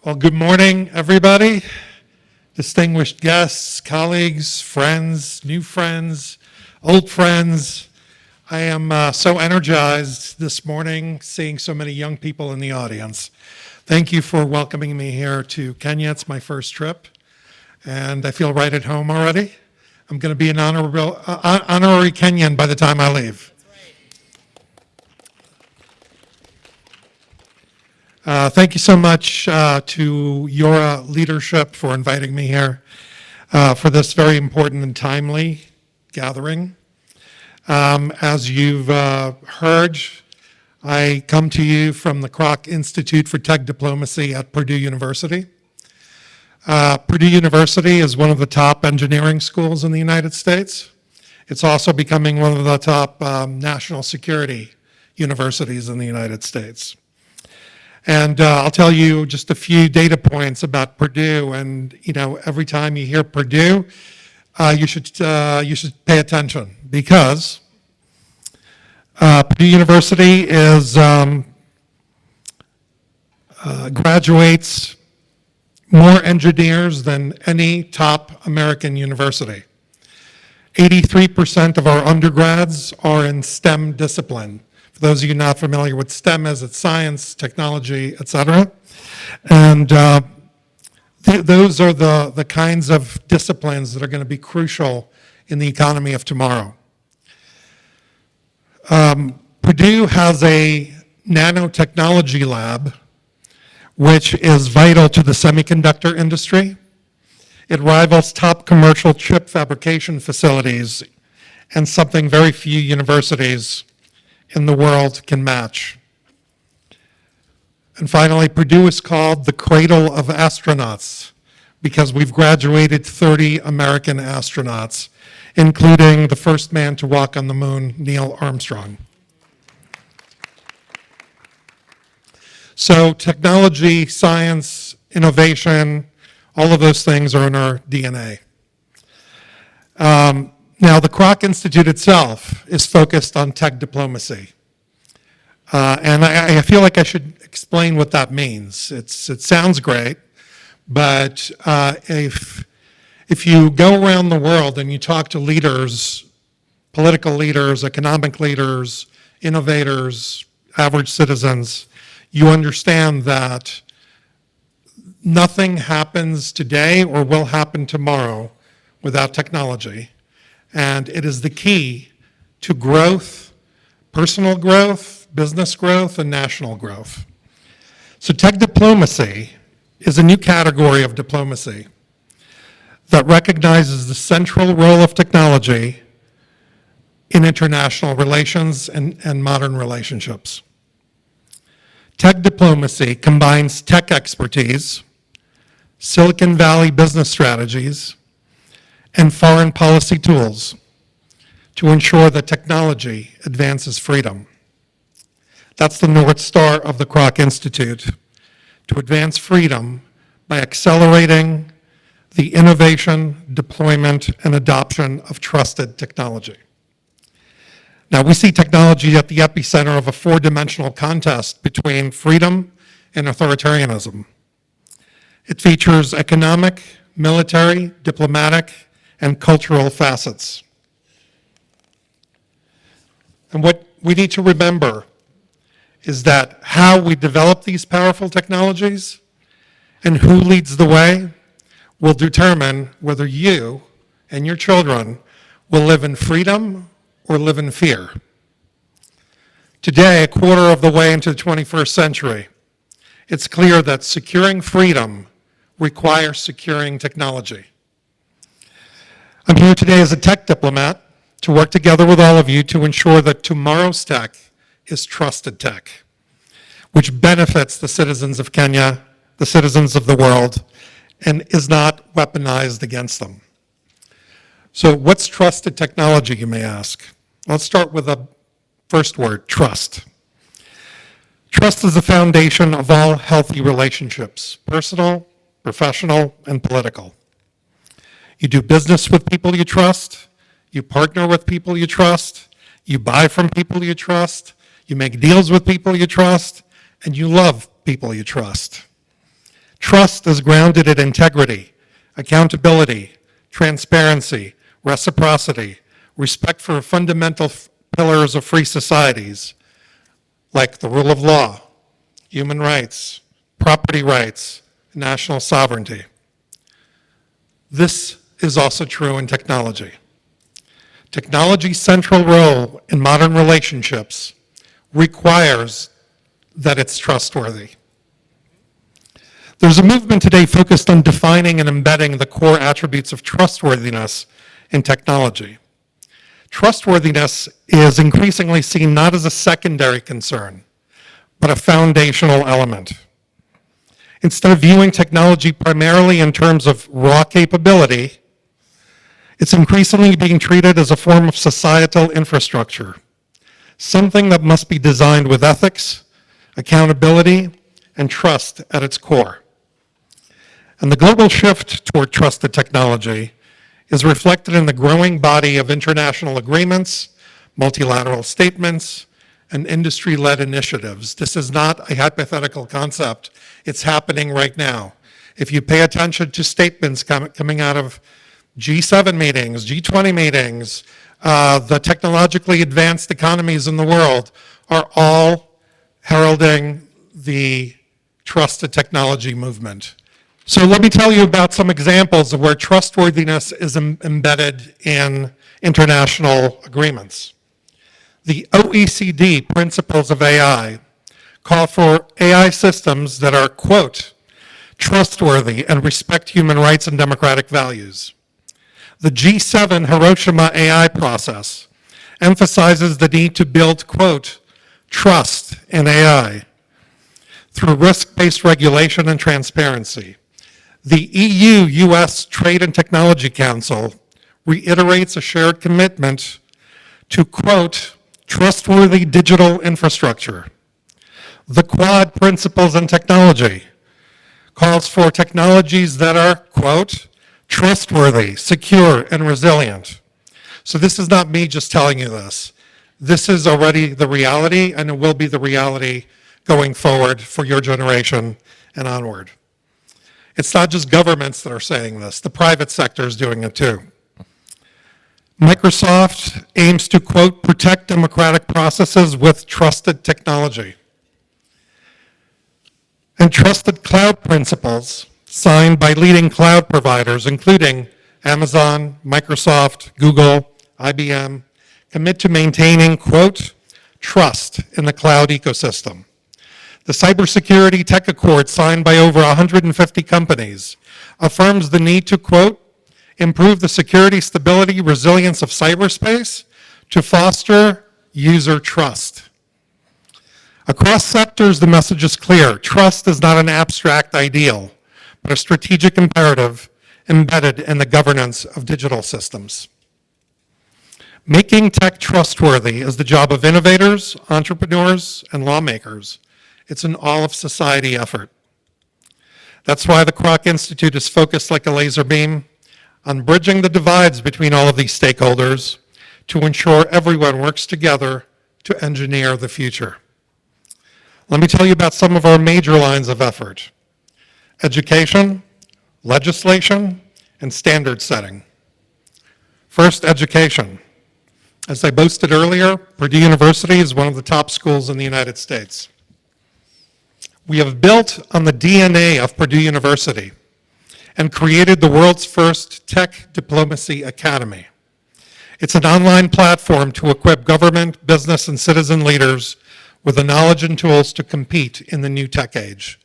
Well, good morning, everybody. Distinguished guests, colleagues, friends, new friends, old friends. I am so energized this morning seeing so many young people in the audience. Thank you for welcoming me here to Kenya. It's my first trip, and I feel right at home already. I'm going to be an honorary Kenyan by the time I leave. Thank you so much to YORA leadership for inviting me here for this very important and timely gathering. As you've heard, I come to you from the Krach Institute for Tech Diplomacy at Purdue University. Purdue University is one of the top engineering schools in the United States. It's also becoming one of the top national security universities in the United States. And I'll tell you just a few data points about Purdue. And every time you hear Purdue, you should pay attention because Purdue University graduates more engineers than any top American university. 83% of our undergrads are in STEM discipline. For those of you not familiar with STEM, it's science, technology, etc. And those are the kinds of disciplines that are going to be crucial in the economy of tomorrow. Purdue has a nanotechnology lab, which is vital to the semiconductor industry. It rivals top commercial chip fabrication facilities and something very few universities in the world can match. And finally, Purdue is called the cradle of astronauts because we've graduated 30 American astronauts, including the first man to walk on the moon, Neil Armstrong. So technology, science, innovation, all of those things are in our DNA. Now, the Krach Institute itself is focused on tech diplomacy. And I feel like I should explain what that means. It sounds great, but if you go around the world and you talk to leaders, political leaders, economic leaders, innovators, average citizens, you understand that nothing happens today or will happen tomorrow without technology. And it is the key to growth, personal growth, business growth, and national growth. So tech diplomacy is a new category of diplomacy that recognizes the central role of technology in international relations and modern relationships. Tech diplomacy combines tech expertise, Silicon Valley business strategies, and foreign policy tools to ensure that technology advances freedom. That's the North Star of the Krach Institute, to advance freedom by accelerating the innovation, deployment, and adoption of trusted technology. Now, we see technology at the epicenter of a four-dimensional contest between freedom and authoritarianism. It features economic, military, diplomatic, and cultural facets. And what we need to remember is that how we develop these powerful technologies and who leads the way will determine whether you and your children will live in freedom or live in fear. Today, a quarter of the way into the 21st century, it's clear that securing freedom requires securing technology. I'm here today as a tech diplomat to work together with all of you to ensure that tomorrow's tech is trusted tech, which benefits the citizens of Kenya, the citizens of the world, and is not weaponized against them. So what's trusted technology, you may ask? Let's start with the first word, trust. Trust is the foundation of all healthy relationships, personal, professional, and political. You do business with people you trust, you partner with people you trust, you buy from people you trust, you make deals with people you trust, and you love people you trust. Trust is grounded in integrity, accountability, transparency, reciprocity, respect for fundamental pillars of free societies, like the rule of law, human rights, property rights, national sovereignty. This is also true in technology. Technology's central role in modern relationships requires that it's trustworthy. There's a movement today focused on defining and embedding the core attributes of trustworthiness in technology. Trustworthiness is increasingly seen not as a secondary concern, but a foundational element. Instead of viewing technology primarily in terms of raw capability, it's increasingly being treated as a form of societal infrastructure, something that must be designed with ethics, accountability, and trust at its core. And the global shift toward trusted technology is reflected in the growing body of international agreements, multilateral statements, and industry-led initiatives. This is not a hypothetical concept. It's happening right now. If you pay attention to statements coming out of G7 meetings, G20 meetings, the technologically advanced economies in the world are all heralding the trusted technology movement. So let me tell you about some examples of where trustworthiness is embedded in international agreements. The OECD principles of AI call for AI systems that are, quote, trustworthy and respect human rights and democratic values. The G7 Hiroshima AI process emphasizes the need to build, quote, trust in AI through risk-based regulation and transparency. The EU-US Trade and Technology Council reiterates a shared commitment to, quote, trustworthy digital infrastructure. The Quad Principles in Technology calls for technologies that are, quote, trustworthy, secure, and resilient. So this is not me just telling you this. This is already the reality, and it will be the reality going forward for your generation and onward. It's not just governments that are saying this. The private sector is doing it too. Microsoft aims to, quote, protect democratic processes with trusted technology. And trusted cloud principles signed by leading cloud providers, including Amazon, Microsoft, Google, IBM, commit to maintaining, quote, trust in the cloud ecosystem. The Cybersecurity Tech Accord signed by over 150 companies affirms the need to, quote, improve the security, stability, resilience of cyberspace to foster user trust. Across sectors, the message is clear. Trust is not an abstract ideal, but a strategic imperative embedded in the governance of digital systems. Making tech trustworthy is the job of innovators, entrepreneurs, and lawmakers. It's an all-of-society effort. That's why the Krach Institute is focused like a laser beam on bridging the divides between all of these stakeholders to ensure everyone works together to engineer the future. Let me tell you about some of our major lines of effort: education, legislation, and standard setting. First, education. As I boasted earlier, Purdue University is one of the top schools in the United States. We have built on the DNA of Purdue University and created the world's first Tech Diplomacy Academy. It's an online platform to equip government, business, and citizen leaders with the knowledge and tools to compete in the new tech age.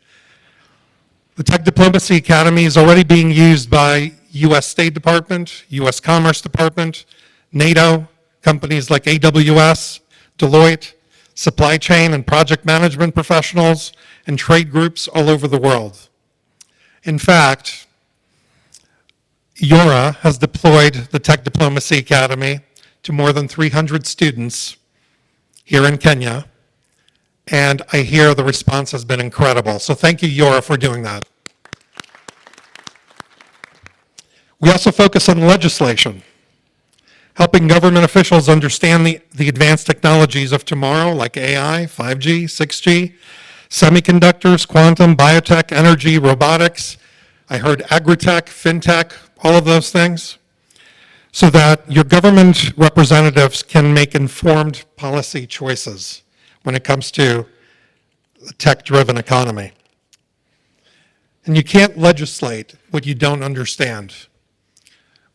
The Tech Diplomacy Academy is already being used by U.S. State Department, U.S. Commerce Department, NATO, companies like AWS, Deloitte, supply chain and project management professionals, and trade groups all over the world. In fact, YORA has deployed the Tech Diplomacy Academy to more than 300 students here in Kenya, and I hear the response has been incredible. So thank you, YORA, for doing that. We also focus on legislation, helping government officials understand the advanced technologies of tomorrow, like AI, 5G, 6G, Semiconductors, quantum, biotech, energy, robotics. I heard agritech, fintech, all of those things, so that your government representatives can make informed policy choices when it comes to a tech-driven economy. And you can't legislate what you don't understand,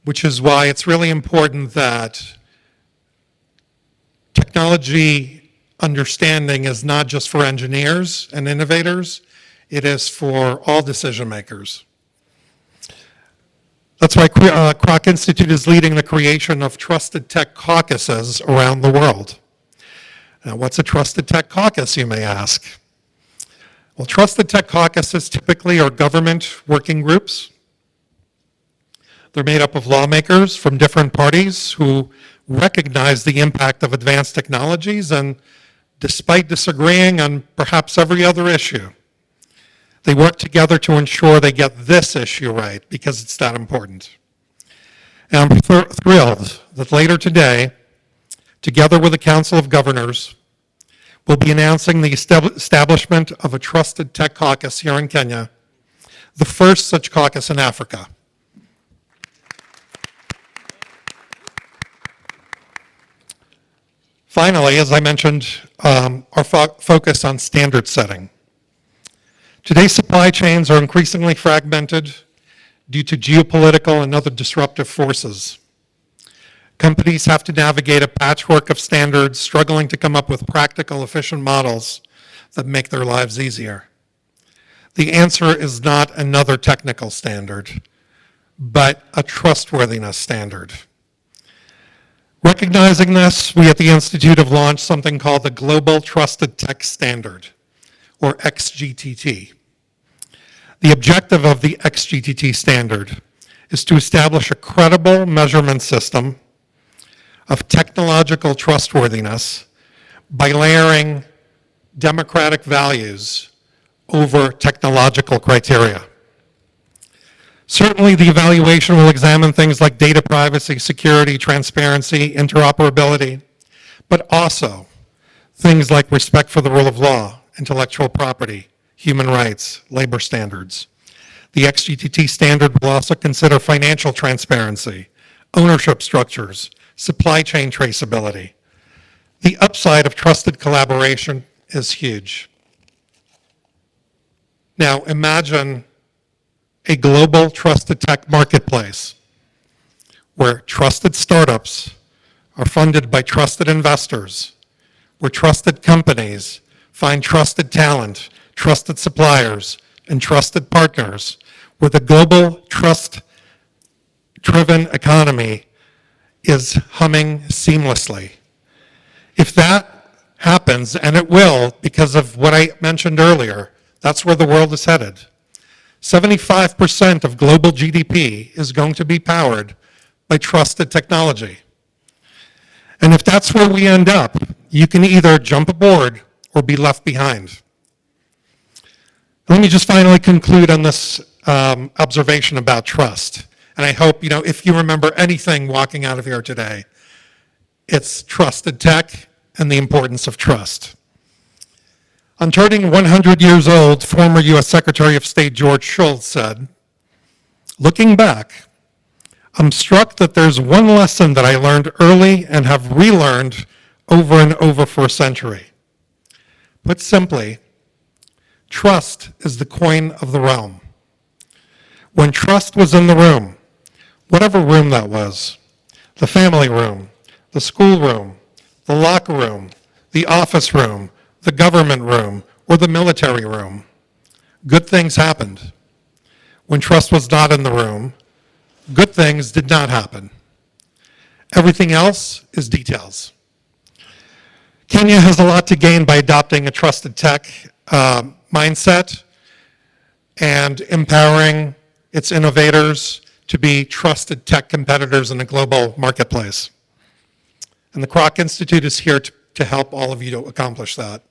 which is why it's really important that technology understanding is not just for engineers and innovators, it is for all decision makers. That's why Krach Institute is leading the creation of trusted tech caucuses around the world. Now, what's a trusted tech caucus, you may ask? Well, trusted tech caucuses typically are government working groups. They're made up of lawmakers from different parties who recognize the impact of advanced technologies, and despite disagreeing on perhaps every other issue, they work together to ensure they get this issue right because it's that important. And I'm thrilled that later today, together with the Council of Governors, we'll be announcing the establishment of a trusted tech caucus here in Kenya, the first such caucus in Africa. Finally, as I mentioned, our focus on standard setting. Today's supply chains are increasingly fragmented due to geopolitical and other disruptive forces. Companies have to navigate a patchwork of standards, struggling to come up with practical, efficient models that make their lives easier. The answer is not another technical standard, but a trustworthiness standard. Recognizing this, we at the Institute have launched something called the Global Trusted Tech Standard, or XGTT. The objective of the XGTT standard is to establish a credible measurement system of technological trustworthiness by layering democratic values over technological criteria. Certainly, the evaluation will examine things like data privacy, security, transparency, interoperability, but also things like respect for the rule of law, intellectual property, human rights, labor standards. The XGTT standard will also consider financial transparency, ownership structures, supply chain traceability. The upside of trusted collaboration is huge. Now imagine a global trusted tech marketplace where trusted startups are funded by trusted investors, where trusted companies find trusted talent, trusted suppliers, and trusted partners, where the global trust-driven economy is humming seamlessly. If that happens, and it will because of what I mentioned earlier, that's where the world is headed. 75% of global GDP is going to be powered by trusted technology. And if that's where we end up, you can either jump aboard or be left behind. Let me just finally conclude on this observation about trust. And I hope, if you remember anything walking out of here today, it's trusted tech and the importance of trust. On turning 100 years old, former US Secretary of State George Shultz said, "Looking back, I'm struck that there's one lesson that I learned early and have relearned over and over for a century. Put simply, trust is the coin of the realm. When trust was in the room, whatever room that was, the family room, the school room, the locker room, the office room, the government room, or the military room, good things happened. When trust was not in the room, good things did not happen. Everything else is details." Kenya has a lot to gain by adopting a trusted tech mindset and empowering its innovators to be trusted tech competitors in the global marketplace. And the Krach Institute is here to help all of you to accomplish that.